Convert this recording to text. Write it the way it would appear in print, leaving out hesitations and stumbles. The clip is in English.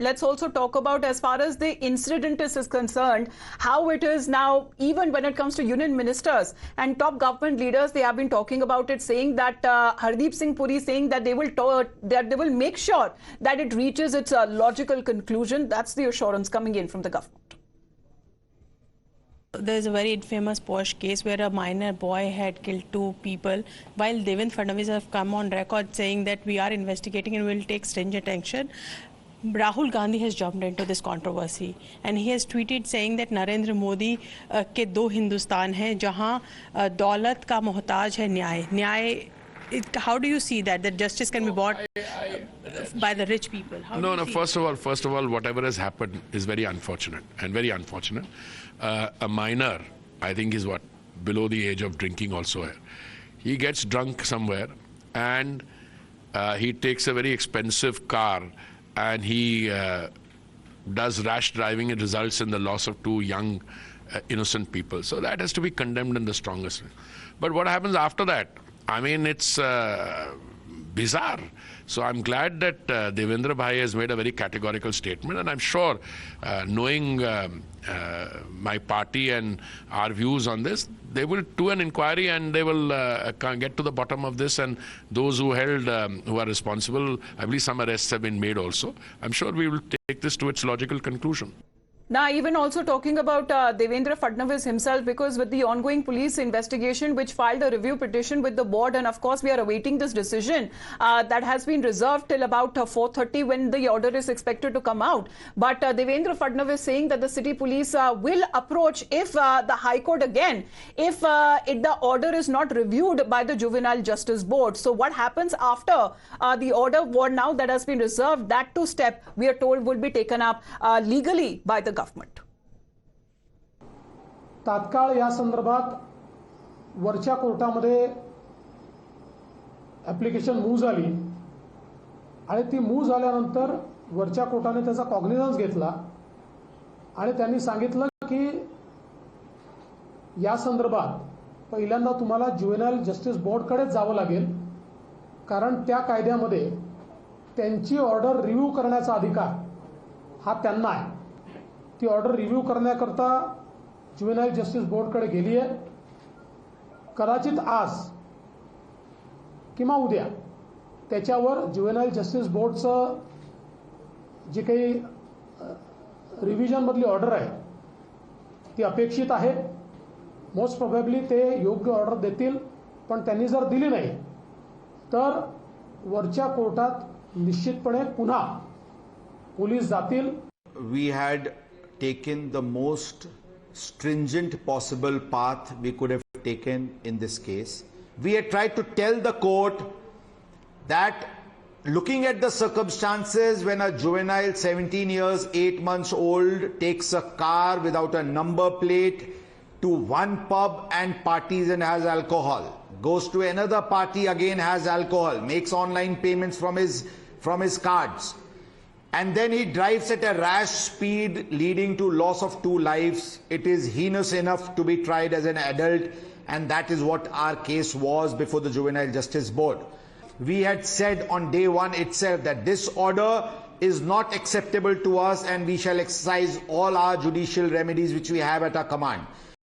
let's also talk about, as far as the incident is concerned, how it is now, even when it comes to union ministers and top government leaders, they have been talking about it, saying that Hardeep Singh Puri saying that they will make sure that it reaches its logical conclusion. That's the assurance coming in from the government. There's a very famous Posh case where a minor boy had killed 2 people, while Devendra Fadnavis have come on record saying that we are investigating and will take stringent action. Rahul Gandhi has jumped into this controversy and he has tweeted saying that Narendra Modi के 2 हिंदुस्तान हैं जहां दौलत का मोहताज है न्याय. How do you see that justice can be bought by the rich people? No. First of all, whatever has happened is very unfortunate and very unfortunate. A minor, I think, is below the age of drinking also. He gets drunk somewhere and he takes a very expensive car and he does rash driving. It results in the loss of 2 young innocent people. So that has to be condemned in the strongest way. But what happens after that? I mean, it's bizarre. So I'm glad that Devendra Bhai has made a very categorical statement, and I'm sure, knowing my party and our views on this, they will do an inquiry and they will get to the bottom of this, and those who are responsible, I believe some arrests have been made also. I'm sure we will take this to its logical conclusion. Now, even also talking about Devendra Fadnavis himself, because with the ongoing police investigation, which filed a review petition with the board, and of course we are awaiting this decision that has been reserved till about 4:30 when the order is expected to come out. But Devendra Fadnavis saying that the city police will approach if the High Court again, if the order is not reviewed by the Juvenile Justice Board. So what happens after the order now that has been reserved, that step we are told will be taken up legally by the government. तात्काळ या संदर्भात वरच्या कोर्टामध्ये application move झाली आणि ती move झाल्यानंतर वरच्या कोर्टाने त्याचा कॉग्निझन्स घेतला आणि त्यांनी सांगितलं की या संदर्भात पहिल्यांदा तुम्हाला ज्युव्हेनाइल जस्टिस बोर्डकडे जावं लागेल, कारण त्या कायद्यामध्ये त्यांची ऑर्डर रिव्ह्यू करण्याचा अधिकार हा त्यांना आहे. ती ऑर्डर रिव्ह्यू करण्याकरता ज्युव्हेनाइल जस्टिस बोर्डकडे गेली आहे. कदाचित आज किंवा उद्या त्याच्यावर ज्युव्हेनाइल जस्टिस बोर्डचं जी काही रिव्हिजनमधली ऑर्डर आहे ती अपेक्षित आहे. मोस्ट प्रोबॅबली ते योग्य ऑर्डर देतील, पण त्यांनी जर दिली नाही तर वरच्या कोर्टात निश्चितपणे पुन्हा पोलीस जातील. We had taken the most stringent possible path we could have taken in this case. We had tried to tell the court that looking at the circumstances when a juvenile 17 years 8 months old takes a car without a number plate to one pub and parties and has alcohol, goes to another party, again has alcohol, makes online payments from his cards, and then he drives at a rash speed leading to loss of 2 lives, it is heinous enough to be tried as an adult, and that is what our case was before the Juvenile Justice Board. We had said on day 1 itself that this order is not acceptable to us and we shall exercise all our judicial remedies which we have at our command.